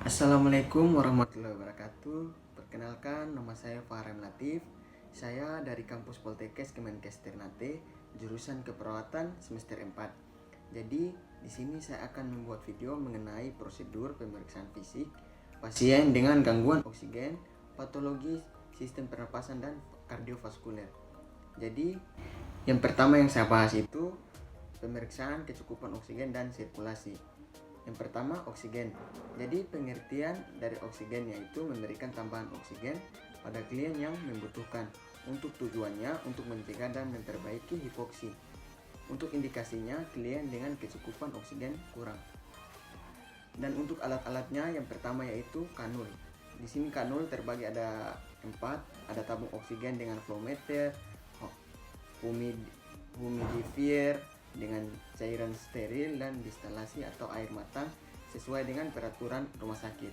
Assalamualaikum warahmatullahi wabarakatuh. Perkenalkan, nama saya Farhan Latif. Saya dari kampus Poltekkes Kemenkes Ternate, jurusan keperawatan semester 4. Jadi, di sini saya akan membuat video mengenai prosedur pemeriksaan fisik pasien dengan gangguan oksigen, patologi sistem pernapasan dan kardiovaskuler. Jadi, yang pertama yang saya bahas itu pemeriksaan kecukupan oksigen dan sirkulasi. Yang pertama, oksigen. Jadi pengertian dari oksigen yaitu memberikan tambahan oksigen pada klien yang membutuhkan. Untuk tujuannya untuk mencegah dan memperbaiki hipoksi. Untuk indikasinya, klien dengan kecukupan oksigen kurang. Dan untuk alat-alatnya, yang pertama yaitu kanul. Di sini kanul terbagi ada 4, ada tabung oksigen dengan flow meter, humidifier dengan cairan steril, dan distilasi atau air matang sesuai dengan peraturan rumah sakit.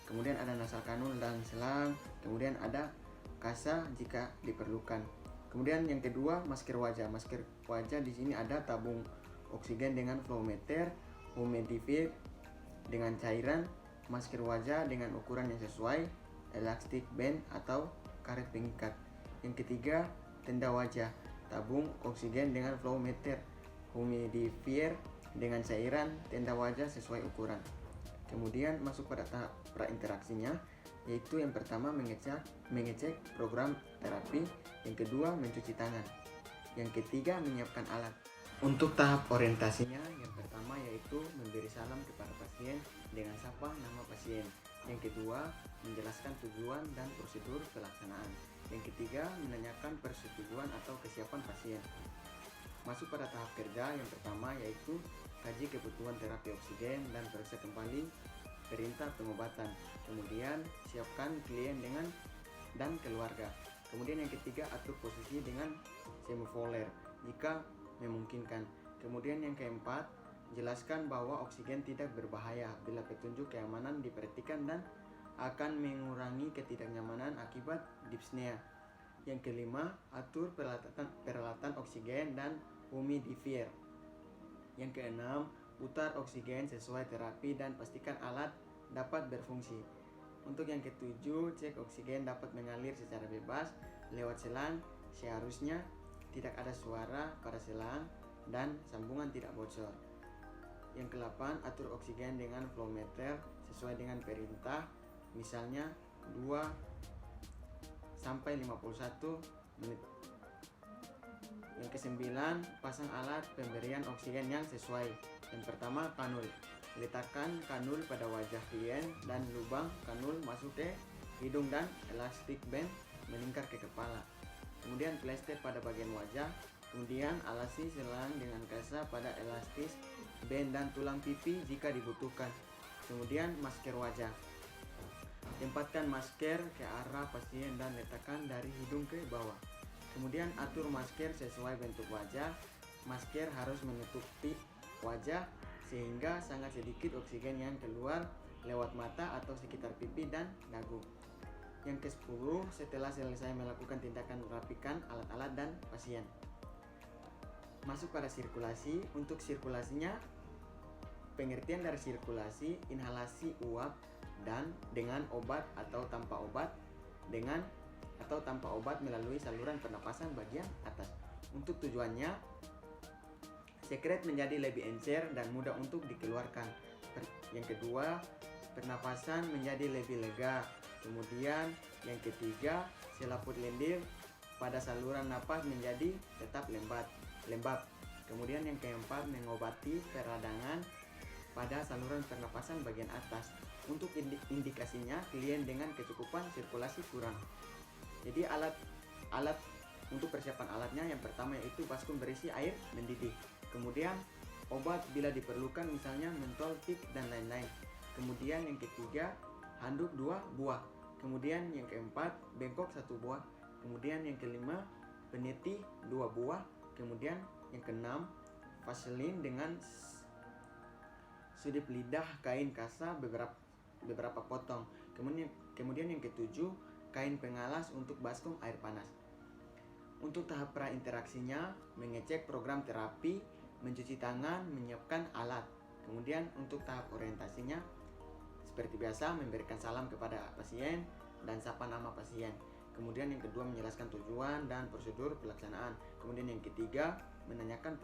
Kemudian ada nasal kanul dan selang, kemudian ada kasa jika diperlukan. Kemudian yang kedua, masker wajah. Masker wajah di sini ada tabung oksigen dengan flow meter, humidifier dengan cairan, masker wajah dengan ukuran yang sesuai, elastic band atau karet pengikat. Yang ketiga, tenda wajah. Tabung oksigen dengan flow meter, humidifier dengan cairan, tenda wajah sesuai ukuran. Kemudian masuk pada tahap prainteraksinya, yaitu yang pertama mengecek program terapi, yang kedua mencuci tangan, yang ketiga menyiapkan alat. Untuk tahap orientasinya, yang pertama yaitu memberi salam kepada pasien dengan sapa nama pasien. Yang kedua, menjelaskan tujuan dan prosedur pelaksanaan. Yang ketiga, menanyakan persetujuan atau kesiapan pasien. Masuk pada tahap kerja, yang pertama yaitu kaji kebutuhan terapi oksigen dan periksa kembali perintah pengobatan. Kemudian siapkan klien dan keluarga. Kemudian yang ketiga, atur posisi dengan semivoler jika memungkinkan. Kemudian yang keempat, jelaskan bahwa oksigen tidak berbahaya bila petunjuk keamanan diperhatikan dan akan mengurangi ketidaknyamanan akibat dyspnea. Yang kelima, atur peralatan oksigen dan humidifier. Yang keenam, putar oksigen sesuai terapi dan pastikan alat dapat berfungsi. Untuk yang ketujuh, cek oksigen dapat mengalir secara bebas lewat selang, seharusnya tidak ada suara pada selang dan sambungan tidak bocor. Yang ke-8, atur oksigen dengan flow meter sesuai dengan perintah, misalnya 2 sampai 51 menit. Yang ke-9, pasang alat pemberian oksigen yang sesuai. Yang pertama, kanul. Letakkan kanul pada wajah klien dan lubang kanul masuk ke hidung dan elastic band melingkar ke kepala. Kemudian plester pada bagian wajah. Kemudian alasi selang dengan kasa pada elastis band dan tulang pipi jika dibutuhkan. Kemudian masker wajah. Tempatkan masker ke arah pasien dan letakkan dari hidung ke bawah. Kemudian atur masker sesuai bentuk wajah. Masker harus menutupi wajah sehingga sangat sedikit oksigen yang keluar lewat mata atau sekitar pipi dan dagu. Yang ke-10, setelah selesai melakukan tindakan, rapikan alat-alat dan pasien. Masuk pada sirkulasi. Untuk sirkulasinya, pengertian dari sirkulasi, inhalasi uap dan dengan obat atau tanpa obat, dengan atau tanpa obat melalui saluran pernapasan bagian atas. Untuk tujuannya, sekret menjadi lebih encer dan mudah untuk dikeluarkan. Yang kedua, pernapasan menjadi lebih lega. Kemudian yang ketiga, selaput lendir pada saluran napas menjadi tetap lembab. Kemudian yang keempat, mengobati peradangan pada saluran pernapasan bagian atas. Untuk indikasinya, klien dengan kecukupan sirkulasi kurang. Jadi alat untuk persiapan alatnya, yang pertama yaitu baskom berisi air mendidih. Kemudian obat bila diperlukan, misalnya mentol, pik dan lain-lain. Kemudian yang ketiga, handuk 2 buah. Kemudian yang keempat, bengkok 1 buah. Kemudian yang kelima, peniti 2 buah. Kemudian yang keenam, vaselin dengan sudip lidah kain kasa beberapa potong. Kemudian yang ketujuh, kain pengalas untuk baskom air panas. Untuk tahap prainteraksinya, mengecek program terapi, mencuci tangan, menyiapkan alat. Kemudian untuk tahap orientasinya, seperti biasa memberikan salam kepada pasien dan sapa nama pasien. Kemudian yang kedua menjelaskan tujuan dan prosedur pelaksanaan. Kemudian yang ketiga menanyakan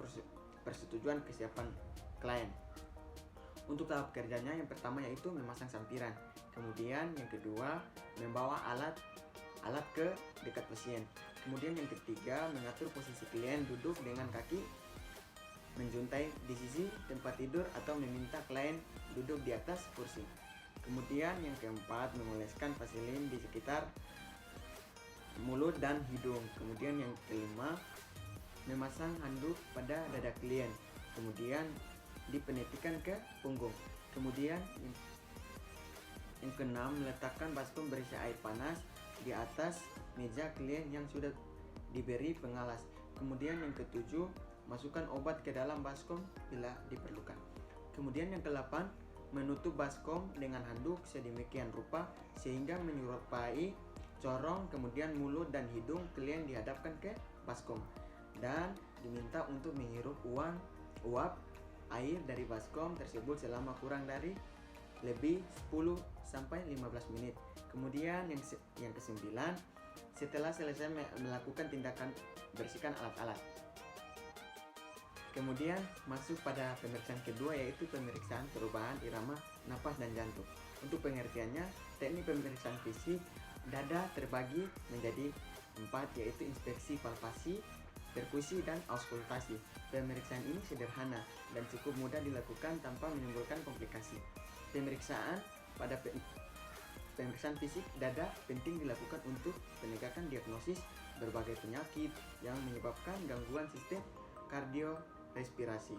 persetujuan kesiapan klien. Untuk tahap kerjanya yang pertama yaitu memasang sampiran. Kemudian yang kedua membawa alat ke dekat pasien. Kemudian yang ketiga mengatur posisi klien duduk dengan kaki menjuntai di sisi tempat tidur atau meminta klien duduk di atas kursi. Kemudian yang keempat mengoleskan vaselin di sekitar mulut dan hidung. Kemudian yang kelima memasang handuk pada dada klien. Kemudian dipenitikan ke punggung. Kemudian yang keenam meletakkan baskom berisi air panas di atas meja klien yang sudah diberi pengalas. Kemudian yang ketujuh masukkan obat ke dalam baskom bila diperlukan. Kemudian yang ke-8 menutup baskom dengan handuk sedemikian rupa sehingga menyerupai corong, kemudian mulut dan hidung klien dihadapkan ke baskom dan diminta untuk menghirup uap air dari baskom tersebut selama kurang dari lebih 10 sampai 15 menit. Kemudian yang ke-9 setelah selesai melakukan tindakan bersihkan alat-alat. Kemudian masuk pada pemeriksaan kedua yaitu pemeriksaan perubahan irama napas dan jantung. Untuk pengertiannya, teknik pemeriksaan fisik dada terbagi menjadi 4 yaitu inspeksi palpasi, perkusi, dan auskultasi. Pemeriksaan ini sederhana dan cukup mudah dilakukan tanpa menimbulkan komplikasi. Pemeriksaan pada pemeriksaan fisik dada penting dilakukan untuk penegakan diagnosis berbagai penyakit yang menyebabkan gangguan sistem kardiorespirasi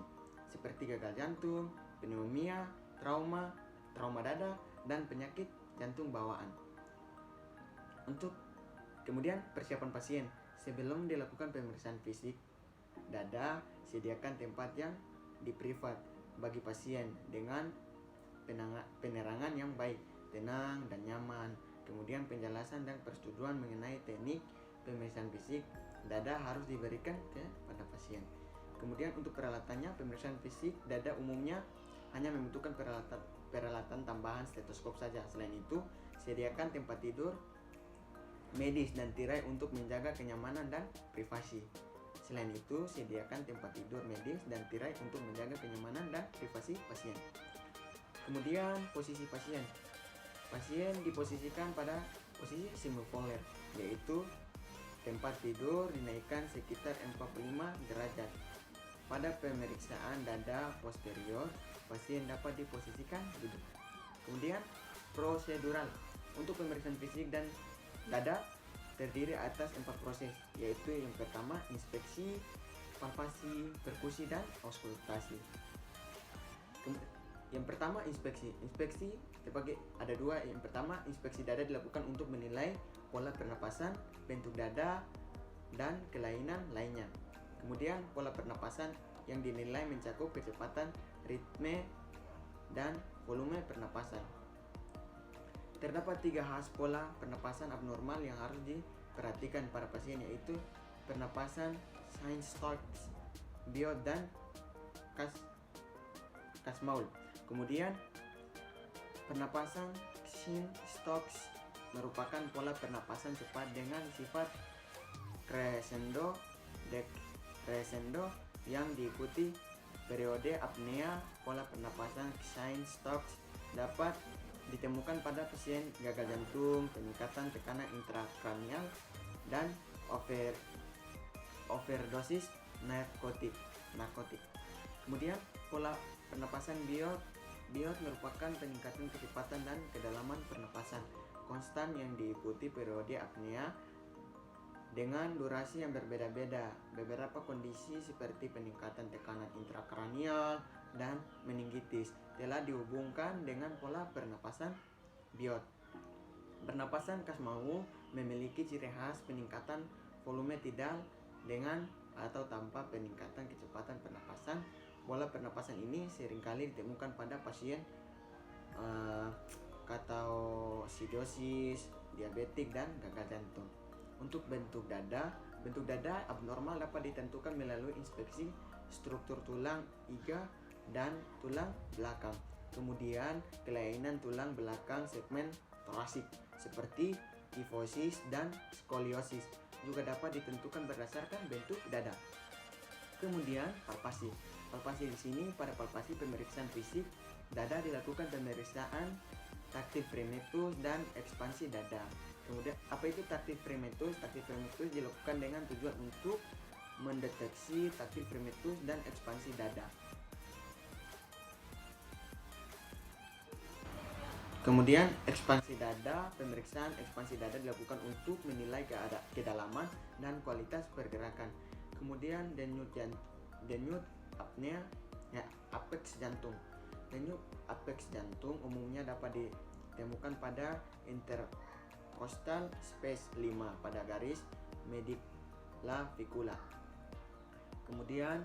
seperti gagal jantung, pneumonia, trauma dada, dan penyakit jantung bawaan. Untuk kemudian persiapan pasien. Sebelum dilakukan pemeriksaan fisik dada, sediakan tempat yang privat bagi pasien dengan penerangan yang baik, tenang dan nyaman. Kemudian penjelasan dan persetujuan mengenai teknik pemeriksaan fisik dada harus diberikan kepada pasien. Kemudian untuk peralatannya, pemeriksaan fisik dada umumnya hanya membutuhkan peralatan tambahan stetoskop saja. Selain itu, sediakan tempat tidur medis dan tirai untuk menjaga kenyamanan dan privasi. Selain itu, sediakan tempat tidur medis dan tirai untuk menjaga kenyamanan dan privasi pasien. Kemudian posisi pasien. Pasien diposisikan pada posisi semipolar, yaitu tempat tidur dinaikkan sekitar 45 derajat. Pada pemeriksaan dada posterior, pasien dapat diposisikan duduk. Kemudian prosedural. Untuk pemeriksaan fisik dan dada terdiri atas 4 proses, yaitu yang pertama inspeksi, palpasi, perkusi, dan auskultasi. Yang pertama inspeksi. Inspeksi terbagi ada 2. Yang pertama inspeksi dada dilakukan untuk menilai pola pernapasan, bentuk dada, dan kelainan lainnya. Kemudian pola pernapasan yang dinilai mencakup kecepatan, ritme, dan volume pernapasan. Terdapat 3 khas pola pernapasan abnormal yang harus diperhatikan para pasien, yaitu pernapasan Stokes, Biot, dan Kussmaul. Kemudian pernapasan Stokes merupakan pola pernapasan cepat dengan sifat crescendo decrescendo yang diikuti periode apnea. Pola pernapasan Stokes dapat ditemukan pada pasien gagal jantung, peningkatan tekanan intrakranial, dan overdosis narkotik. Kemudian pola pernapasan Biot merupakan peningkatan kecepatan dan kedalaman pernapasan konstan yang diikuti periode apnea dengan durasi yang berbeda-beda. Beberapa kondisi seperti peningkatan tekanan intrakranial dan meningitis telah dihubungkan dengan pola pernapasan Biot. Pernapasan Kussmaul memiliki ciri khas peningkatan volume tidal dengan atau tanpa peningkatan kecepatan pernapasan. Pola pernapasan ini seringkali ditemukan pada pasien ketoasidosis, diabetik, dan gagal jantung. Untuk bentuk dada abnormal dapat ditentukan melalui inspeksi struktur tulang iga dan tulang belakang. Kemudian kelainan tulang belakang segmen torasik seperti kifosis dan skoliosis juga dapat ditentukan berdasarkan bentuk dada. Kemudian palpasi. Palpasi di sini pada palpasi pemeriksaan fisik dada dilakukan pemeriksaan taktil frematus dan ekspansi dada. Kemudian apa itu taktil frematus? Taktil frematus dilakukan dengan tujuan untuk mendeteksi taktil frematus dan ekspansi dada. Kemudian ekspansi dada, pemeriksaan ekspansi dada dilakukan untuk menilai kedalaman dan kualitas pergerakan. Kemudian denyut apnea ya, apex jantung. Denyut apex jantung umumnya dapat ditemukan pada intercostal space 5 pada garis mediclavicula. Kemudian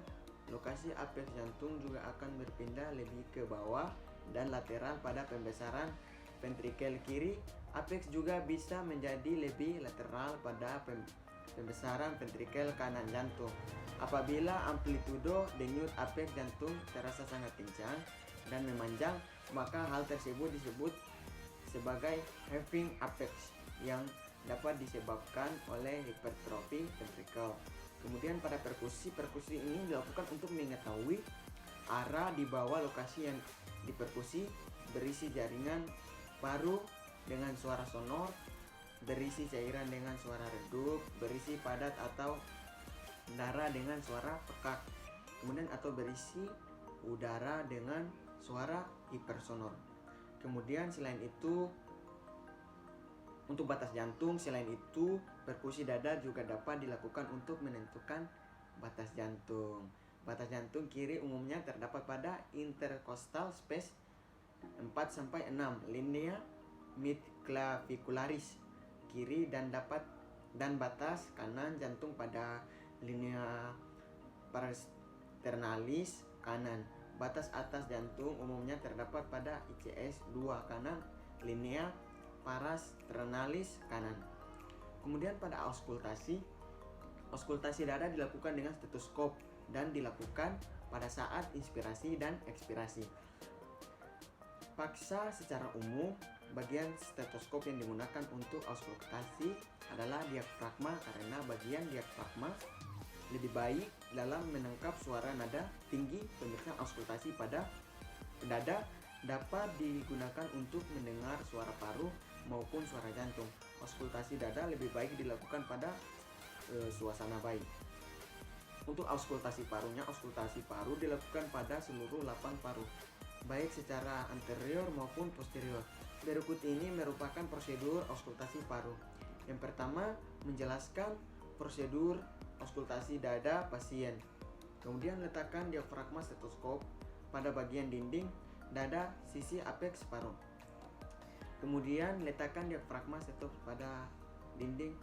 lokasi apex jantung juga akan berpindah lebih ke bawah dan lateral pada pembesaran ventrikel kiri. Apex juga bisa menjadi lebih lateral pada pembesaran ventrikel kanan jantung. Apabila amplitudo denyut apex jantung terasa sangat kencang dan memanjang, maka hal tersebut disebut sebagai having apex yang dapat disebabkan oleh hipertrofi ventrikel. Kemudian pada perkusi ini dilakukan untuk mengetahui arah di bawah lokasi yang diperkusi, berisi jaringan paru dengan suara sonor, berisi cairan dengan suara redup, berisi padat atau darah dengan suara pekak, kemudian atau berisi udara dengan suara hipersonor. Kemudian selain itu untuk batas jantung, selain itu perkusi dada juga dapat dilakukan untuk menentukan batas jantung. Batas jantung kiri umumnya terdapat pada intercostal space 4-6 linea midclavicularis kiri dan batas kanan jantung pada linea parasternalis kanan. Batas atas jantung umumnya terdapat pada ICS 2 kanan linea parasternalis kanan. Kemudian pada auskultasi dada dilakukan dengan stetoskop dan dilakukan pada saat inspirasi dan ekspirasi. Paksa secara umum, bagian stetoskop yang digunakan untuk auskultasi adalah diafragma karena bagian diafragma lebih baik dalam menangkap suara nada tinggi. Pemeriksaan auskultasi pada dada dapat digunakan untuk mendengar suara paru maupun suara jantung. Auskultasi dada lebih baik dilakukan pada suasana baik. Untuk auskultasi parunya, auskultasi paru dilakukan pada seluruh lapang paru, baik secara anterior maupun posterior. Berikut ini merupakan prosedur auskultasi paru. Yang pertama, menjelaskan prosedur auskultasi dada pasien. Kemudian letakkan diafragma stetoskop pada bagian dinding dada sisi apex paru. Kemudian letakkan diafragma stetoskop pada dinding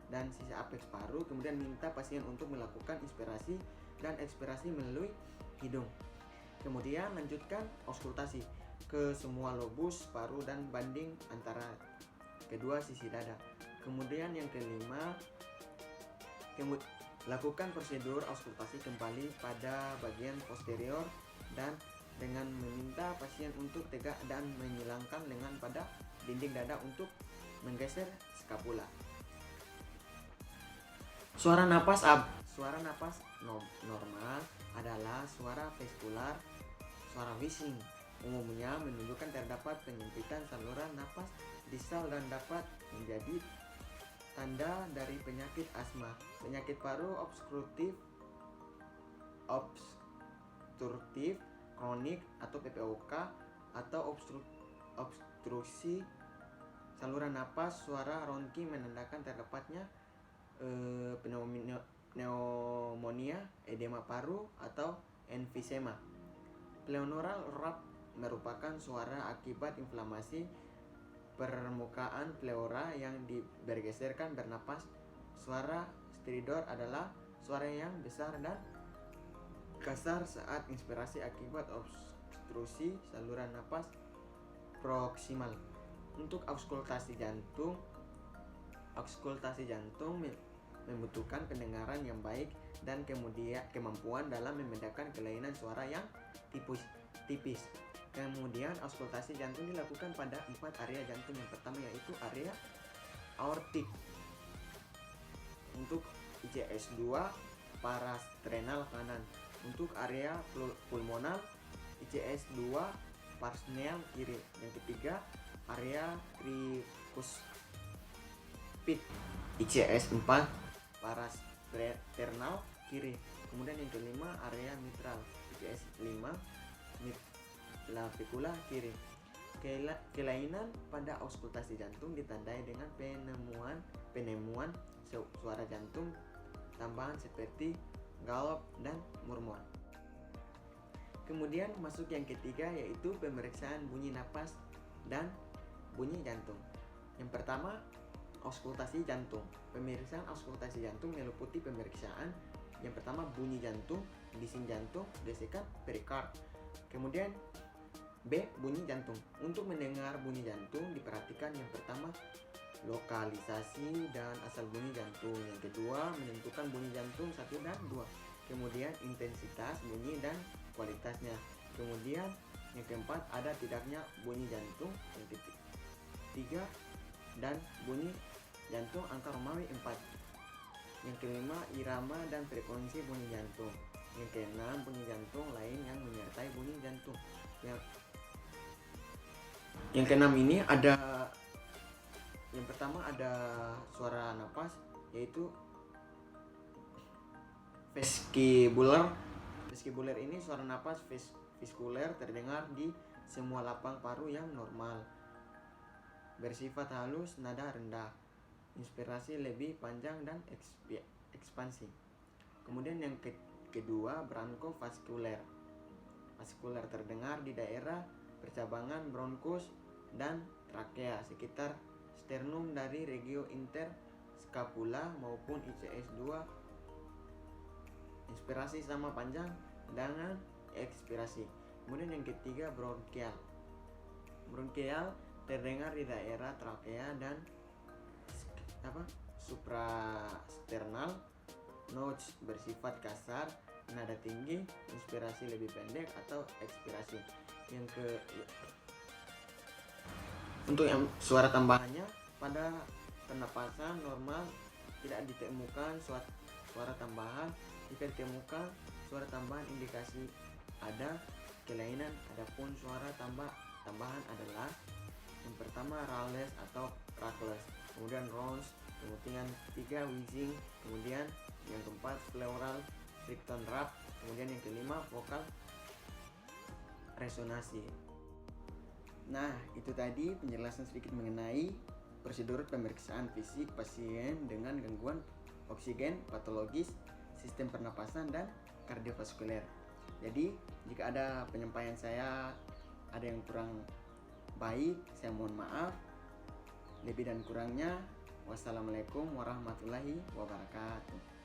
dan sisi apex paru. Kemudian minta pasien untuk melakukan inspirasi dan ekspirasi melalui hidung. Kemudian lanjutkan auskultasi ke semua lobus paru dan banding antara kedua sisi dada. Kemudian yang kelima, lakukan prosedur auskultasi kembali pada bagian posterior dan dengan meminta pasien untuk tegak dan menyilangkan lengan pada dinding dada untuk menggeser skapula. Suara napas normal adalah suara vestibular, suara wheezing. Umumnya menunjukkan terdapat penyempitan saluran napas distal dan dapat menjadi tanda dari penyakit asma, penyakit paru obstruktif kronik atau PPOK, atau obstruksi saluran napas. Suara ronki menandakan terdapatnya pneumonia, edema paru, atau emfisema. Pleoneural rap merupakan suara akibat inflamasi permukaan pleura yang bergeserkan bernapas. Suara stridor adalah suara yang besar dan kasar saat inspirasi akibat obstruksi saluran napas proksimal. Untuk auskultasi jantung membutuhkan pendengaran yang baik dan kemudian kemampuan dalam membedakan kelainan suara yang tipis. Kemudian auskultasi jantung dilakukan pada 4 area jantung. Yang pertama yaitu area aortik. Untuk ICS 2 parastrenal kanan. Untuk area pulmonal ICS 2 parastrenal kiri. Yang ketiga area tricuspid ICS 4 parasternal kiri. Kemudian yang kelima area mitral ICS 5 clavicula kiri. Kelainan pada auskultasi jantung ditandai dengan penemuan suara jantung tambahan seperti galop dan murmur. Kemudian masuk yang ketiga yaitu pemeriksaan bunyi napas dan bunyi jantung. Yang pertama auskultasi jantung. Pemeriksaan auskultasi jantung meliputi pemeriksaan yang pertama bunyi jantung, bising jantung, gesekan perikard. Kemudian B. Bunyi jantung. Untuk mendengar bunyi jantung diperhatikan yang pertama lokalisasi dan asal bunyi jantung. Yang kedua menentukan bunyi jantung 1 dan 2. Kemudian intensitas bunyi dan kualitasnya. Kemudian yang keempat ada tidaknya bunyi jantung. Yang ketiga dan bunyi jantung angka Romawi 4. Yang kelima irama dan frekuensi bunyi jantung. Yang keenam bunyi jantung lain yang menyertai bunyi jantung. Yang keenam ini ada yang pertama ada suara napas yaitu vestibular. Vestibular ini suara napas vesikuler terdengar di semua lapang paru yang normal, bersifat halus, nada rendah, inspirasi lebih panjang dan ekspansi. Kemudian yang kedua bronchovaskuler. Vaskuler terdengar di daerah percabangan bronkus dan trakea sekitar sternum dari regio interscapula maupun ICS 2. Inspirasi sama panjang dengan ekspirasi. Kemudian yang ketiga bronkial. Bronkial terdengar di daerah trakea dan suprasternal, notch bersifat kasar, nada tinggi, inspirasi lebih pendek atau ekspirasi. Untuk yang suara tambahannya pada pernapasan normal tidak ditemukan suara tambahan. Jika ditemukan suara tambahan indikasi ada kelainan. Adapun suara tambahan adalah yang pertama rales atau crackles, kemudian rounds, kemudian 3 wheezing, kemudian yang keempat pleural triton rap, kemudian yang kelima vokal resonansi. Nah, itu tadi penjelasan sedikit mengenai prosedur pemeriksaan fisik pasien dengan gangguan oksigen patologis, sistem pernapasan dan kardiovaskuler. Jadi, jika ada penyampaian saya ada yang kurang baik, saya mohon maaf. Lebih dan kurangnya, wassalamualaikum warahmatullahi wabarakatuh.